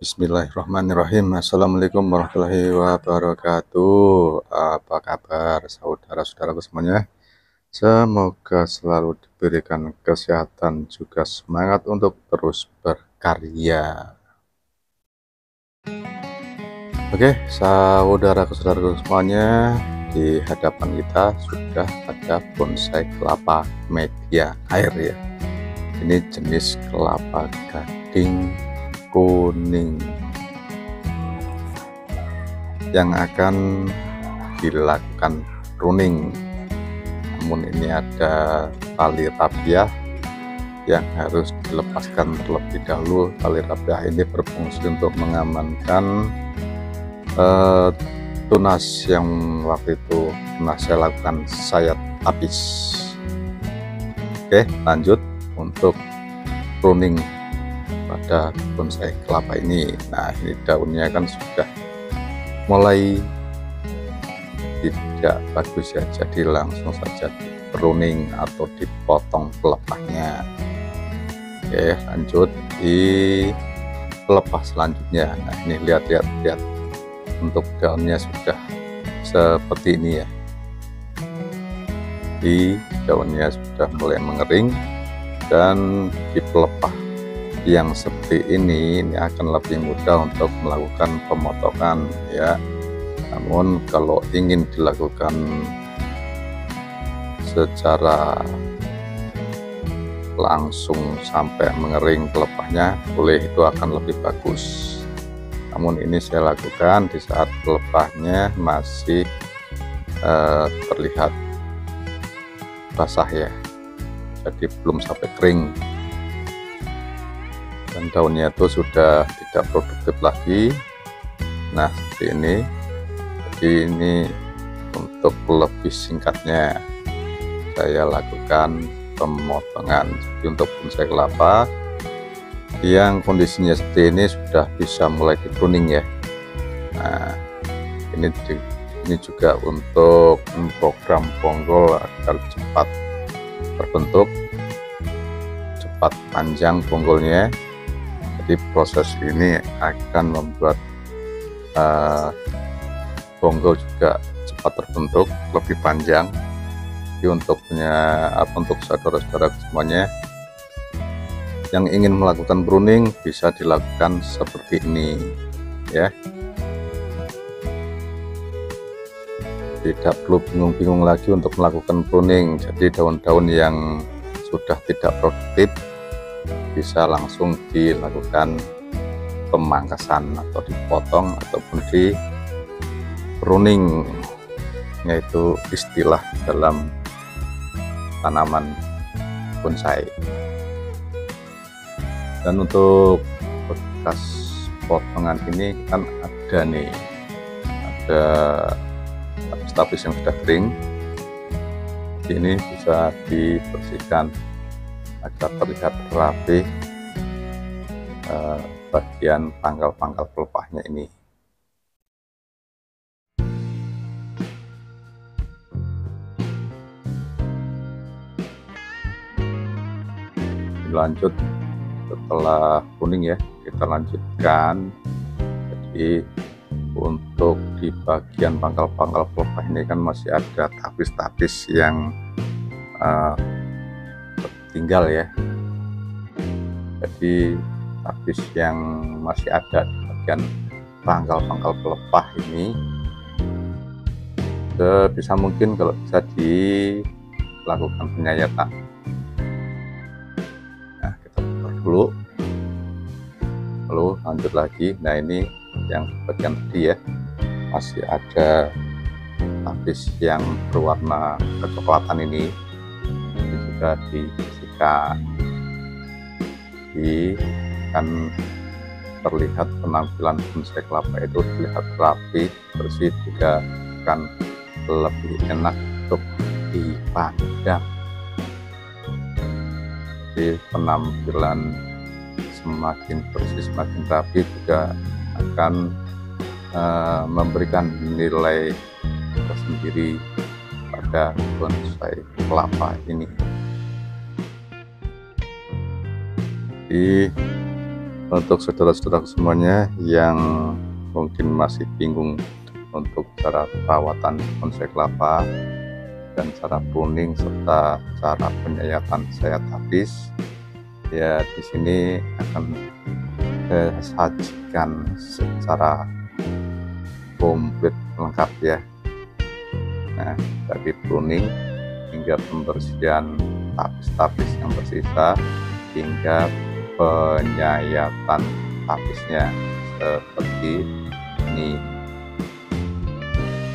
Bismillahirrahmanirrahim. Assalamualaikum warahmatullahi wabarakatuh. Apa kabar saudara-saudaraku semuanya? Semoga selalu diberikan kesehatan juga semangat untuk terus berkarya. Oke, saudara-saudaraku semuanya, di hadapan kita sudah ada bonsai kelapa media air ya. Ini jenis kelapa gading kuning yang akan dilakukan pruning. Namun ini ada tali rapiah yang harus dilepaskan terlebih dahulu. Tali rapiah ini berfungsi untuk mengamankan tunas yang waktu itu pernah saya lakukan, saya tapis. Oke, lanjut untuk pruning pada bonsai kelapa ini. Nah, ini daunnya kan sudah mulai tidak bagus ya, jadi langsung saja di pruning atau dipotong pelepahnya. Oke, lanjut di pelepah selanjutnya. Nah, ini lihat untuk daunnya sudah seperti ini ya. Di daunnya sudah mulai mengering, dan di pelepah yang seperti ini akan lebih mudah untuk melakukan pemotongan ya. Namun kalau ingin dilakukan secara langsung sampai mengering pelepahnya, boleh, itu akan lebih bagus. Namun ini saya lakukan di saat pelepahnya masih terlihat basah ya, jadi belum sampai kering, dan daunnya itu sudah tidak produktif lagi. Nah, seperti ini. Jadi ini untuk lebih singkatnya saya lakukan pemotongan. Jadi untuk bonsai kelapa yang kondisinya seperti ini sudah bisa mulai di pruning ya. Nah, ini juga untuk program bonggol agar cepat terbentuk, cepat panjang bonggolnya. Jadi proses ini akan membuat bonggol juga cepat terbentuk, lebih panjang. Jadi untuk saudara-saudara semuanya yang ingin melakukan pruning bisa dilakukan seperti ini ya. Tidak perlu bingung-bingung lagi untuk melakukan pruning. Jadi daun-daun yang sudah tidak produktif bisa langsung dilakukan pemangkasan atau dipotong ataupun di pruning, yaitu istilah dalam tanaman bonsai. Dan untuk bekas potongan ini kan ada tapis-tapis yang sudah kering. Jadi ini bisa dibersihkan agar terlihat rapi bagian pangkal-pangkal pelepahnya ini. Lanjut setelah kuning ya, kita lanjutkan. Jadi untuk di bagian pangkal-pangkal pelepah ini kan masih ada tapis-tapis yang tinggal ya. Jadi tapis yang masih ada di bagian pangkal-pangkal pelepah ini sebisa mungkin kalau bisa dilakukan penyayatan. Nah, kita putar dulu, lalu lanjut lagi. Nah, ini yang bagian tadi ya, masih ada tapis yang berwarna kecoklatan ini juga dibersihkan. Jadi kan terlihat penampilan bonsai kelapa itu terlihat rapi, bersih, juga akan lebih enak untuk dipandang. Jadi penampilan semakin bersih, semakin rapi, juga akan memberikan nilai tersendiri pada bonsai kelapa ini. Jadi Untuk saudara-saudara semuanya yang mungkin masih bingung untuk cara perawatan pohon kelapa dan cara pruning serta cara penyayatan sayat tapis, ya di sini akan saya sajikan secara komplit lengkap ya. Nah, dari pruning hingga pembersihan tapis-tapis yang tersisa hingga penyayatan tapisnya seperti ini.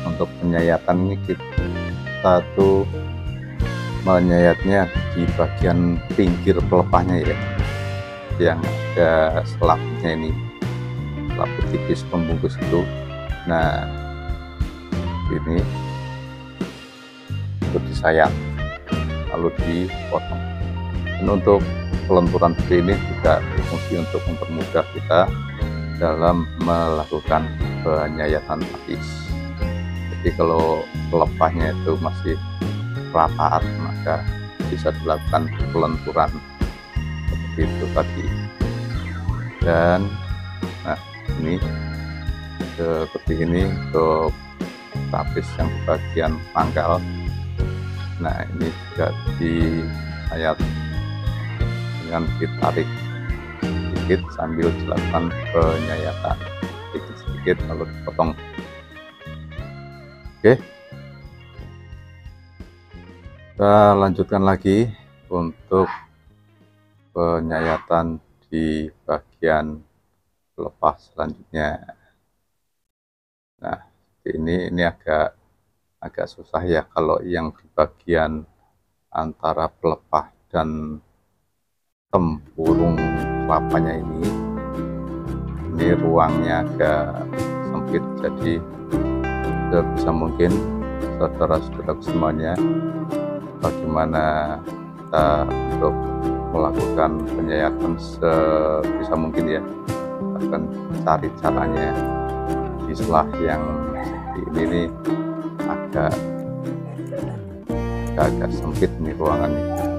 Untuk penyayatan ini kita tuh menyayatnya di bagian pinggir pelepahnya ya, yang ada selapnya ini, selaput tipis pembungkus itu. Nah, ini itu disayat lalu dipotong. Dan untuk pelenturan seperti ini juga berfungsi untuk mempermudah kita dalam melakukan penyayatan tapis. Jadi kalau pelepahnya itu masih rapat, maka bisa dilakukan pelenturan seperti itu tadi. Dan nah, ini seperti ini untuk tapis yang bagian pangkal. Nah, ini juga disayat dengan ditarik sedikit sambil dilakukan penyayatan sedikit lalu dipotong. Oke, kita lanjutkan lagi untuk penyayatan di bagian pelepah selanjutnya. Nah, ini agak susah ya kalau yang di bagian antara pelepah dan tempurung kelapanya ini ruangnya agak sempit, jadi sebisa mungkin saudara-saudara semuanya bagaimana kita untuk melakukan penyayatan sebisa mungkin ya, akan cari caranya di selah yang seperti ini nih, agak sempit nih ruangannya.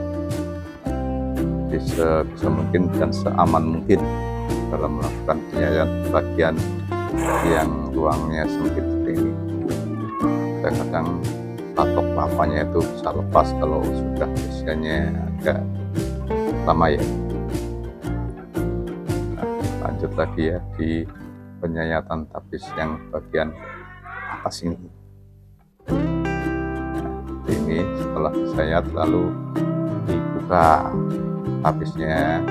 Jadi sebisa mungkin dan seaman mungkin dalam melakukan penyayatan bagian yang ruangnya sempit seperti ini. Kadang-kadang patok kelapanya itu bisa lepas kalau sudah usianya agak lama ya. Nah, lanjut lagi ya di penyayatan tapis yang bagian atas ini. Nah, ini setelah disayat lalu dibuka tapisnya.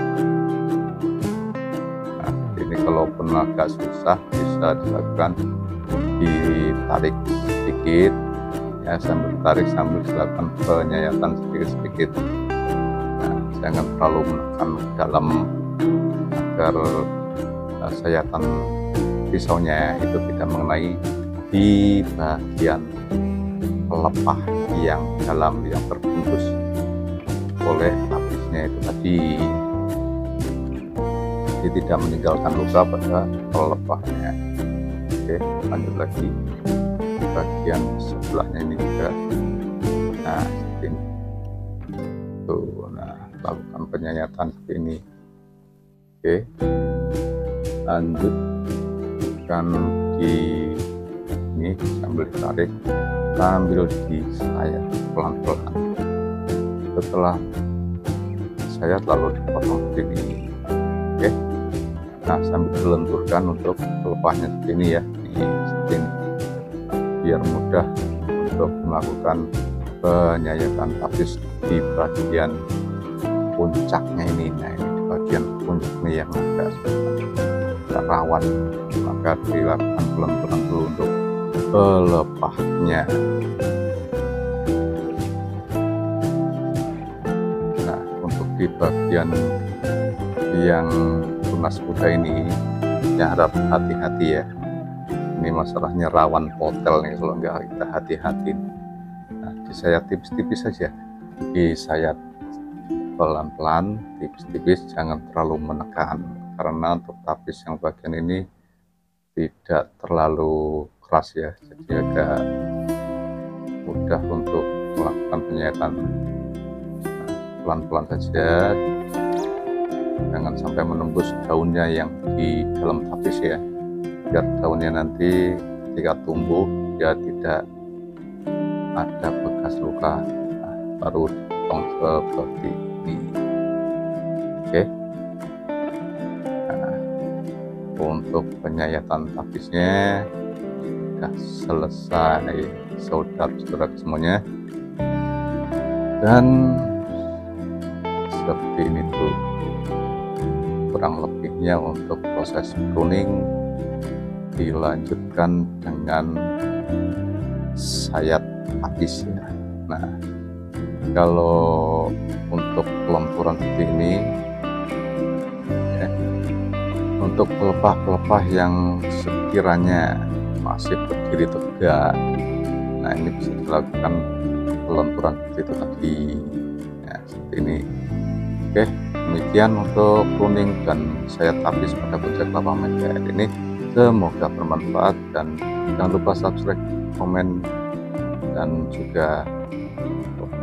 Nah, ini kalaupun agak susah bisa dilakukan ditarik sedikit ya, sambil tarik sambil dilakukan penyayatan sedikit-sedikit. Nah, jangan terlalu menekan dalam agar sayatan pisaunya itu tidak mengenai di bagian pelepah yang dalam yang terbungkus oleh tapisnya itu tadi. Jadi tidak meninggalkan luka pada pelepahnya. Oke, lanjut lagi bagian sebelahnya ini juga. Nah, seperti ini tuh. Nah, lakukan penyayatan seperti ini. Oke, lanjutkan di ini sambil ditarik sambil disayat pelan-pelan. Setelah disayat lalu dipotong seperti ini. Oke, nah sambil dilenturkan untuk pelepahnya seperti ini ya, ini seperti ini, biar mudah untuk melakukan penyayatan tapis di bagian puncaknya ini. Nah, ini di bagian puncaknya yang agak rawan, maka dilakukan pelenturan dulu untuk pelepahnya. Nah, untuk di bagian yang tunas muda ini ya harap hati-hati ya, ini masalahnya rawan potel nih kalau nggak kita hati-hati. Nah, disayat tipis-tipis saja, disayat pelan-pelan tipis-tipis, jangan terlalu menekan, karena untuk tapis yang bagian ini tidak terlalu keras ya, jadi agak mudah untuk melakukan penyayatan. Nah, pelan-pelan saja jangan sampai menembus daunnya yang di dalam tapis ya, biar daunnya nanti ketika tumbuh dia tidak ada bekas luka. Nah, baru dipotong seperti ini. Oke. Nah, untuk penyayatan tapisnya sudah selesai, saudara-saudara semuanya. Dan seperti ini tuh kurang lebihnya untuk proses pruning. Dilanjutkan dengan sayat tapis ya. Nah, kalau untuk pelontoran seperti ini ya, untuk pelepah-pelepah yang sekiranya masih berdiri tegak, nah ini bisa dilakukan pelontoran seperti itu tadi ya, seperti ini. Oke, demikian untuk pruning dan sayat tapis pada bonsai kelapa Megaea ini. Semoga bermanfaat, dan jangan lupa subscribe, komen, dan juga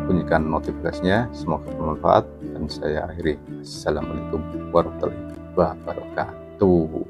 bunyikan notifikasinya. Semoga bermanfaat, dan saya akhiri. Assalamualaikum warahmatullahi wabarakatuh.